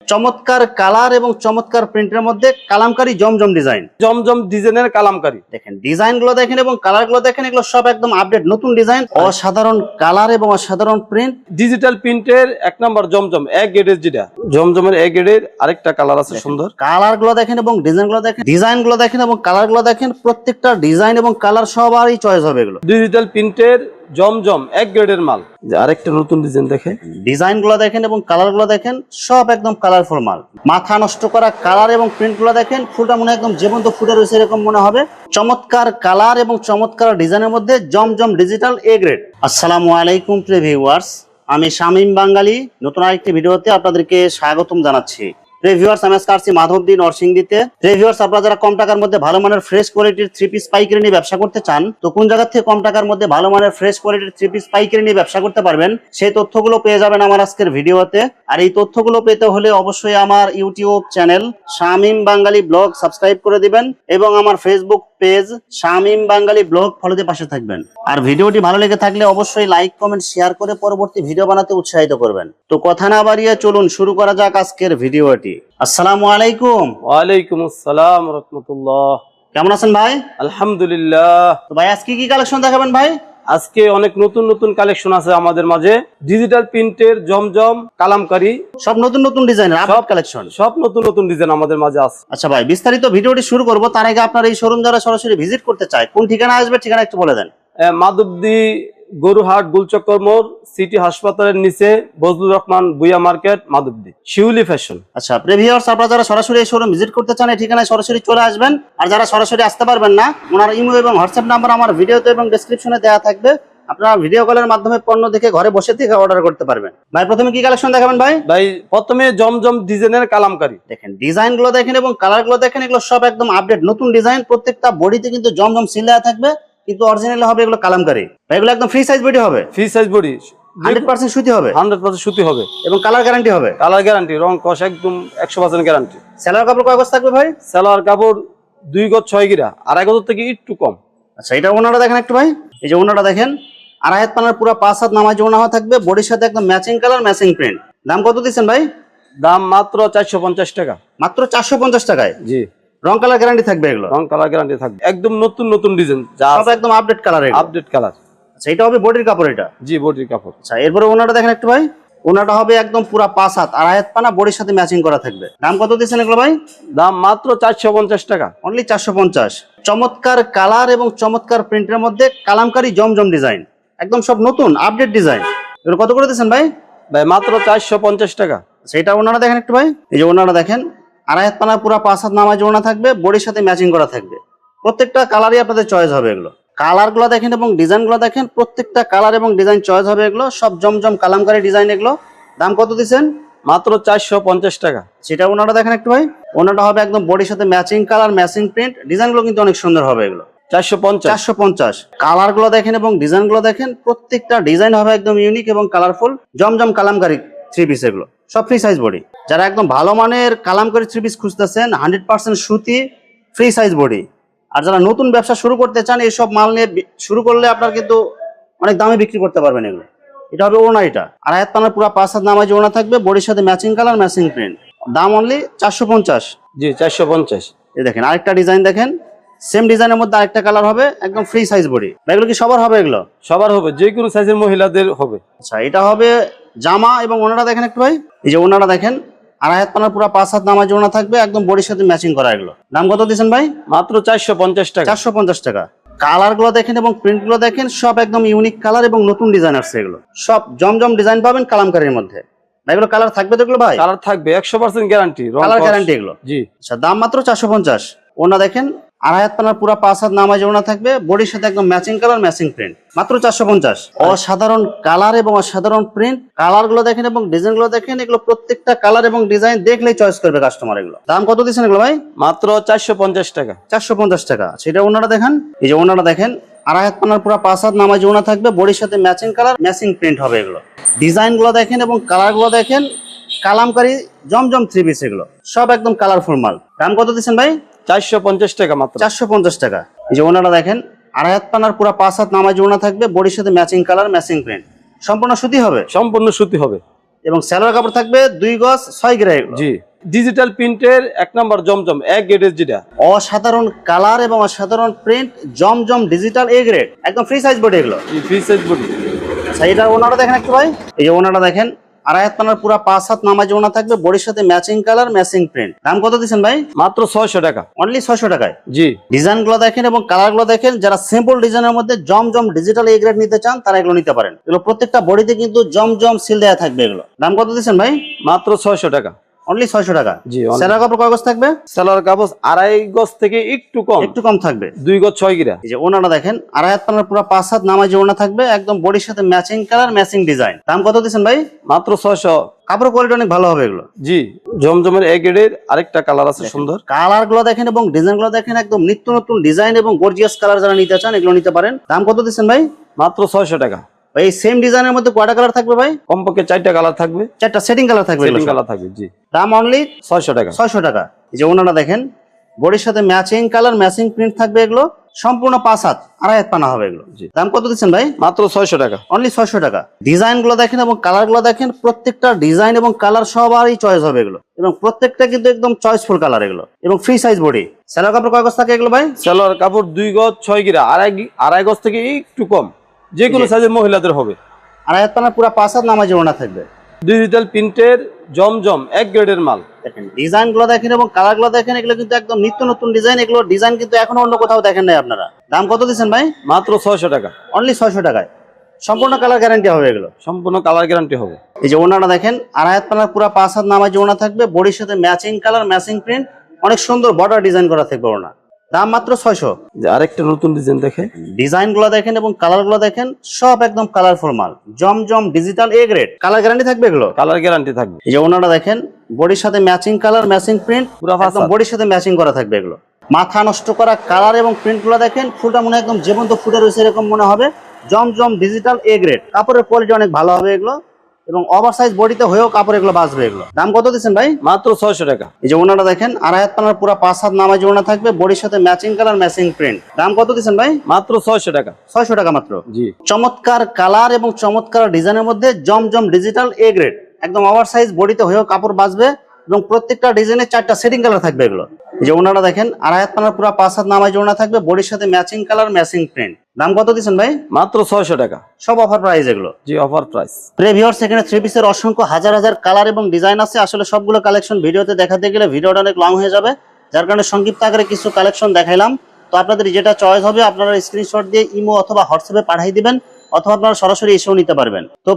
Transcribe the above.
চমৎকার কালার এবং চমৎকার প্রিন্টের মধ্যে কালামকারী জমজম ডিজাইন। জমজম ডিজাইনের কালামকারী দেখেন ডিজাইন গুলো দেখেন এবং কালার গুলো দেখেন, এগুলো সব একদম আপডেট নতুন ডিজাইন, অসাধারণ কালার এবং অসাধারণ প্রিন্ট। ডিজিটাল প্রিন্টের এক নম্বর জমজম এক গ্রেডের, যেটা জমজমের এক গ্রেডের আরেকটা কালার আছে সুন্দর। কালার গুলো দেখেন এবং ডিজাইন গুলো দেখেন, ডিজাইন গুলো দেখেন এবং কালার গুলো দেখেন, প্রত্যেকটা ডিজাইন এবং কালার সবারই চয়েস হবে এগুলো। ডিজিটাল প্রিন্টের জমজম এক গ্রেডের মাল। আরেকটা নতুন ডিজাইন দেখে, ডিজাইন গুলো দেখেন এবং কালার গুলো দেখেন, সব একদম কালারফুল মাল। মাথা নষ্ট করা কালার এবং প্রিন্ট গুলো দেখেন, ফুলটা মনে একদম জীবন্ত ফুটে রয়েছে এরকম মনে হবে। চমৎকার কালার এবং চমৎকার ডিজাইনের মধ্যে জমজম ডিজিটাল এ গ্রেড। আসসালামু আলাইকুম প্রিয় ভিউয়ার্স, আমি শামীম বাঙালি নতুন আরেকটি ভিডিওতে আপনাদেরকে স্বাগতম জানাচ্ছি। ভিউয়ার্স, আমি আজকে আসছি মাধবদী নরসিংদীতে। ভিউয়ার্স, আপনারা যারা কম টাকার মধ্যে ভালো মানের ফ্রেশ কোয়ালিটির থ্রি পিস পাইকারি নিয়ে ব্যবসা করতে চান, তো কোন জায়গা থেকে কম টাকার মধ্যে ভালো মানের ফ্রেশ কোয়ালিটির থ্রি পিস পাইকারি নিয়ে ব্যবসা করতে পারবেন, সেই তথ্যগুলো পেয়ে যাবেন আমার আজকের ভিডিওতে। আর এই তথ্যগুলো পেতে হলে অবশ্যই আমার ইউটিউব চ্যানেল শামীম বাঙালি ব্লগ সাবস্ক্রাইব করে দিবেন এবং আমার ফেসবুক পেজ শামীম বাঙালি ব্লগ ফলোতে পাশে থাকবেন। আর ভিডিওটি ভালো লেগে থাকলে অবশ্যই লাইক কমেন্ট শেয়ার করে পরবর্তী ভিডিও বানাতে উৎসাহিত করবেন। তো কথা না বাড়িয়ে চলুন শুরু করা যাক আজকের ভিডিওটি। আসসালামু আলাইকুম। ওয়ালাইকুম আসসালাম রাহমাতুল্লাহ। কেমন আছেন ভাই? আলহামদুলিল্লাহ। তো ভাই আজকে কি কালেকশন দেখাবেন ভাই? আজকে অনেক নতুন নতুন কালেকশন আছে আমাদের মাঝে। ডিজিটাল প্রিন্টের জমজম কালামকারী, সব নতুন নতুন ডিজাইনের আপডেট কালেকশন, সব নতুন নতুন ডিজাইন আমাদের মাঝে আছে। আচ্ছা ভাই, বিস্তারিত ভিডিওটি শুরু করব তার আগে আপনার এই শোরুম যারা সরাসরি ভিজিট করতে চায় কোন ঠিকানা আসবে, ঠিকানা একটু বলে দেন। মাধবদী গরুহাট গুলচক্কর মোড়, সিটি হাসপাতালের নিচে, বজলুর রহমান বুয়া মার্কেট, মাধবদী, শিউলি ফ্যাশন। আচ্ছা প্রিভিউয়ার্স, আপনারা যারা সরাসরি এই শোরুম ভিজিট করতে চান এই ঠিকানায় সরাসরি চলে আসবেন। আর যারা সরাসরি আসতে পারবেন না, ওনার ইমো এবং হোয়াটসঅ্যাপ নাম্বার আমার ভিডিওতে এবং ডেসক্রিপশনে দেওয়া থাকবে। আপনারা ভিডিও কলের মাধ্যমে পণ্য দেখে ঘরে বসে থেকে অর্ডার করতে পারবেন। ভাই প্রথমে কি কালেকশন দেখাবেন ভাই? ভাই প্রথমে জমজম ডিজাইনের কালামকারী। দেখেন ডিজাইন গুলো দেখেন এবং কালার গুলো দেখেন, এগুলো সব একদম আপডেট নতুন ডিজাইন। প্রত্যেকটা বডিতে কিন্তু জমজম সিল দেওয়া থাকবে, কিন্তু অরিজিনাল হবে এগুলো কালামকারী। ভাই এগুলো একদম ফ্রি সাইজ বডি হবে, ফ্রি সাইজ বডি, 100% সুতি হবে, 100% সুতি হবে এবং কালার গ্যারান্টি হবে। কালার গ্যারান্টি, রং কষ একদম 100% গ্যারান্টি। সেলার কাপড় কয় গজ থাকবে ভাই? সেলার কাপড় 2 গজ 6 গিরা, 2.5 গজ থেকে একটু কম। আচ্ছা এটা ওনাটা দেখেন একটু ভাই, এই যে ওনাটা দেখেন, 2.5 হাত পানার পুরো 5 হাত নামাজ ওনা থাকবে, বডির সাথে একদম ম্যাচিং কালার ম্যাচিং প্রিন্ট। দাম কত দিচ্ছেন ভাই? দাম মাত্র 450 টাকা। মাত্র 450 টাকায়? জি। রং কালার গ্যারান্টি থাকবে এগুলো? রং কালার গ্যারান্টি থাকবে, একদম নতুন নতুন ডিজাইন, সব একদম আপডেট কালার, আপডেট কালার। আচ্ছা এটা হবে বডির কাপড় এটা? জি, বডির কাপড়। আচ্ছা এরপরে ওনাটা দেখেন একটু ভাই, ওনাটা হবে একদম পুরো 5 হাত, 2.5 হাত পানা, বডির সাথে ম্যাচিং করা থাকবে। দাম কত দিচ্ছেন এগুলো ভাই? দাম মাত্র 450 টাকা, অনলি 450। চমৎকার কালার এবং চমৎকার প্রিন্টের মধ্যে কালামকারী জমজম ডিজাইন, একদম সব নতুন আপডেট ডিজাইন। এগুলো কত করে দিচ্ছেন ভাই? ভাই মাত্র 450 টাকা। সেটা ওনারা দেখেন একটু ভাই, এই যে ওনারা দেখেন, 2.5 হাত পানা পুরো 5 হাত নামাজ ওনা থাকবে, বডির সাথে ম্যাচিং করা থাকবে। প্রত্যেকটা কালারই আপনাদের চয়েস হবে এগুলো। কালার গুলো দেখেন এবং ডিজাইন গুলো দেখেন, প্রত্যেকটা কালার এবং ডিজাইন চয়েস হবে এগুলো, সব জমজম কালামকারী ডিজাইন এগুলো। দাম কত দিচ্ছেন? মাত্র 450 টাকা। সেটা ওনারা দেখেন একটু ভাই, ওনাটা হবে একদম বডির সাথে matching colour matching print. Design গুলো কিন্তু অনেক সুন্দর হবে এগুলো। 450। কালার গুলো দেখেন এবং ডিজাইন গুলো দেখেন, প্রত্যেকটা ডিজাইন হবে একদম ইউনিক এবং কালারফুল। জমজম কালামকারী থ্রি পিস এগুলো সব ফ্রি সাইজ বডি। যারা একদম ভালো মানের কালামকারী থ্রি পিস খুঁজতেছেন, 100% সুতি, ফ্রি সাইজ বডি, আর যারা নতুন ব্যবসা শুরু করতে চান এইসব মাল নিয়ে শুরু করলে আপনার কিন্তু অনেক দামে বিক্রি করতে পারবেন এগুলো। এটা হবে ওনা, এটা 2.5 হাত পানার পুরো 5 হাত নামাজ ওনা থাকবে, বডির সাথে ম্যাচিং কালার ম্যাচিং প্রিন্ট। দাম অনলি 450। জি 450। এই দেখেন আরেকটা ডিজাইন দেখেন, সেম ডিজাইনের মধ্যে আরেকটা কালার হবে, একদম ফ্রি সাইজ বডি। এগুলো কি সবার হবে? এগুলো সবার হবে, যে কোনো সাইজের মহিলাদের হবে। আচ্ছা এটা হবে জামা এবং ওনাটা দেখেন একটু ভাই, এই যে ওনাটা দেখেন, 2.5 হাত পানার পুরো 5 হাত নামাজ ওনা থাকবে, একদম বডির সাথে ম্যাচিং করা এগুলো। দাম কত দিচ্ছেন ভাই? মাত্র 450 টাকা। 450 টাকা। কালার গুলো দেখেন এবং প্রিন্ট গুলো দেখেন, সব একদম ইউনিক কালার এবং নতুন ডিজাইন আসছে এগুলো। সব জমজম ডিজাইন পাবেন কালামকারীর মধ্যে। এগুলো কালার থাকবে তো এগুলো ভাই? কালার থাকবে 100% গ্যারান্টি, কালার গ্যারান্টি এগুলো। জি। আচ্ছা দাম মাত্র 450। ওনা দেখেন, 2.5 হাত পানার পুরো 5 হাত নামাজ ওনা থাকবে, বডির সাথে একদম ম্যাচিং কালার ম্যাচিং প্রিন্ট। মাত্র 450। অসাধারণ কালার এবং অসাধারণ প্রিন্ট। কালার গুলো দেখেন এবং ডিজাইন গুলো দেখেন, এগুলো প্রত্যেকটা কালার এবং ডিজাইন দেখলেই চয়েস করবে কাস্টমার এগুলো। দাম কত দিচ্ছেন এগুলো ভাই? মাত্র 450 টাকা। 450 টাকা। সেটা ওনারা দেখেন, এই যে ওনারা দেখেন, 2.5 হাত পানার পুরো 5 হাত নামাজ ওনা থাকবে, বডির সাথে ম্যাচিং কালার ম্যাচিং প্রিন্ট হবে এগুলো। ডিজাইন গুলো দেখেন এবং কালার গুলো দেখেন, কালামকারী জমজম থ্রি পিস এগুলো সব একদম কালারফুল মাল। দাম কত দিচ্ছেন ভাই? 450 টাকা মাত্র। 450 টাকা। এই যে ওনারা দেখেন, 2.5 হাত পানার পুরো 5 হাত নামাজ ওনা থাকবে, বডির সাথে ম্যাচিং কালার ম্যাচিং প্রিন্ট। সম্পূর্ণ সুতি হবে? সম্পূর্ণ সুতি হবে। এবং সালোয়ার কাপড় থাকবে 2 গজ 6 গ্রেড। জি, ডিজিটাল প্রিন্টের 1 নাম্বার জমজম এক গ্রেডের যেটা, অসাধারণ কালার এবং অসাধারণ print, Zamzam digital A grade, একদম ফ্রি সাইজ বডি এগুলো। Free size body. আচ্ছা, এটা ওনাটা দেখেন একটু ভাই, এই যে ওনাটা দেখেন, আড়াই হাত পানার পুরো 5 হাত নামাজ ওনা থাকবে, বডির সাথে ম্যাচিং কালার ম্যাচিং প্রিন্ট। দাম কত দিচ্ছেন ভাই? মাত্র 600 টাকা। অনলি 600 টাকায়। জি, ডিজাইন গুলো দেখেন এবং কালার গুলো দেখেন, যারা সিম্পল ডিজাইনের মধ্যে জমজম ডিজিটাল এ গ্রেড নিতে চান তারা এগুলো নিতে পারেন। এগুলো প্রত্যেকটা বডিতে কিন্তু জমজম সিল দেওয়া থাকবে এগুলো। দাম কত দিচ্ছেন ভাই? মাত্র 600 টাকা। অনলি 600 টাকা। জি, সালোয়ার কাপড় কয় গজ থাকবে? সালোয়ার কাপড় 2.5 গজ থেকে একটু কম, একটু কম থাকবে, 2 গজ 6 গিরা। এই যে ওনাটা দেখেন, আড়াই হাত পানার পুরো 5 হাত নামাজি ওনা থাকবে, একদম বডির সাথে ম্যাচিং কালার ম্যাচিং ডিজাইন। দাম কত দিচ্ছেন ভাই? মাত্র 600। কাপড় কোয়ালিটি অনেক ভালো হবে এগুলো। জি, জমজমের এক গ্রেডের আরেকটা কালার আছে সুন্দর। কালার গুলো দেখেন এবং ডিজাইন গুলো দেখেন, একদম নিত্য নতুন ডিজাইন এবং গর্জিয়াস কালার যারা নিতে চান এগুলো নিতে পারেন। দাম কত দিচ্ছেন ভাই? মাত্র 600 টাকা। এই সেম ডিজাইনের মধ্যে কয়টা কালার থাকবে ভাই? কমপক্ষে 4টা কালার থাকবে, 4টা সেটিং কালার থাকবে এগুলো সেটিং সব। কালার থাকবে। জি, দাম অনলি 600 টাকা। 600 টাকা। এই যে ওনাটা দেখেন, বডির সাথে ম্যাচিং কালার ম্যাচিং প্রিন্ট থাকবে এগুলো, সম্পূর্ণ 5 হাত আড়াই হাত পানা হবে এগুলো। জি। দাম কত দিচ্ছেন ভাই? মাত্র 600 টাকা। অনলি 600 টাকা। ডিজাইন গুলো দেখেন এবং কালার গুলো দেখেন, প্রত্যেকটা ডিজাইন এবং কালার সবারই চয়েস হবে এগুলো, এবং প্রত্যেকটা কিন্তু একদম চয়েসফুল কালার এগুলো, এবং ফ্রি সাইজ বডি। সালোয়ার কাপড় কয় গজ থাকে এগুলো ভাই? সালোয়ার কাপড় 2 গজ 6 গিরা, আড়াই গজ থেকে একটু কম, যে কোনো সাইজের মহিলাদের হবে। আড়াই হাত পানার পুরো 5 হাত নামাজি ওনা থাকবে। ডিজিটাল প্রিন্টের জমজম এক গ্রেডের মাল। দেখেন ডিজাইন গুলো দেখেন এবং কালার গুলো দেখেন, এগুলো কিন্তু একদম নিত্য নতুন ডিজাইন, এগুলো ডিজাইন কিন্তু এখনো অন্য কোথাও দেখেন নাই আপনারা। দাম কত দিচ্ছেন ভাই? মাত্র 600 টাকা। অনলি 600 টাকায়। সম্পূর্ণ কালার গ্যারান্টি হবে এগুলো। সম্পূর্ণ কালার গ্যারান্টি হবে। এই যে ওনাটা দেখেন, আড়াই হাত পানার পুরো 5 হাত নামাজি ওনা থাকবে, বডির সাথে ম্যাচিং কালার ম্যাচিং প্রিন্ট, অনেক সুন্দর বর্ডার ডিজাইন করা থাকবে ওনা। দাম মাত্র 600। যে আরেকটা নতুন ডিজাইন দেখে, ডিজাইন গুলো দেখেন এবং কালার গুলো দেখেন, সব একদম কালারফুল মাল, জমজম digital A grade, colour guarantee থাকবে এগুলো। কালার গ্যারান্টি থাকবে। এই যে ওনাটা দেখেন, বডির সাথে ম্যাচিং কালার ম্যাচিং প্রিন্ট, পুরো একদম বডির সাথে ম্যাচিং করা থাকবে এগুলো। মাথা নষ্ট করা কালার এবং প্রিন্ট গুলো দেখেন, ফুলটা মনে হয় একদম জীবন্ত ফুটে রয়েছে এরকম মনে হবে। জমজম ডিজিটাল এ গ্রেড, কাপড়ের কোয়ালিটি অনেক ভালো হবে এগুলো, এবং ওভার সাইজ বডিতে হয়েও কাপড় এগুলো বাঁচবে এগুলো। দাম কত দিচ্ছেন ভাই? মাত্র 600 টাকা। এই যে ওনাটা দেখেন, আড়াই হাত পানার পুরো 5 হাত নামাজি ওনা থাকবে, বডির সাথে ম্যাচিং কালার ম্যাচিং প্রিন্ট। দাম কত দিচ্ছেন ভাই? মাত্র 600 টাকা। 600 টাকা মাত্র। জি, চমৎকার কালার এবং চমৎকার ডিজাইনের মধ্যে জমজম ডিজিটাল এ গ্রেড, একদম ওভার সাইজ বডিতে হয়েও কাপড় বাঁচবে, এবং প্রত্যেকটা ডিজাইনের 4টা সেটিং কালার থাকবে এগুলো। এই যে ওনাটা দেখেন, আড়াই হাত পানার পুরো 5 হাত নামাজি ওনা থাকবে, বডির সাথে ম্যাচিং কালার ম্যাচিং প্রিন্ট। দাম কত দিচ্ছেন ভাই? মাত্র 600 টাকা। সব অফার প্রাইস এগুলো। জি, অফার প্রাইস। ভিউয়ার্স, এখানে থ্রি পিসের অসংখ্য হাজার হাজার কালার এবং ডিজাইন আছে। আসলে সবগুলো কালেকশন ভিডিওতে দেখাতে গেলে ভিডিওটা অনেক লং হয়ে যাবে, যার কারণে সংক্ষিপ্ত আকারে কিছু কালেকশন দেখাইলাম। তো আপনাদের যেটা চয়েস হবে আপনারা স্ক্রিনশট দিয়ে ইমো অথবা হোয়াটসঅ্যাপে পাঠিয়ে দিবেন, অথবা আপনারা সরাসরি এসেও নিতে পারবেন। তো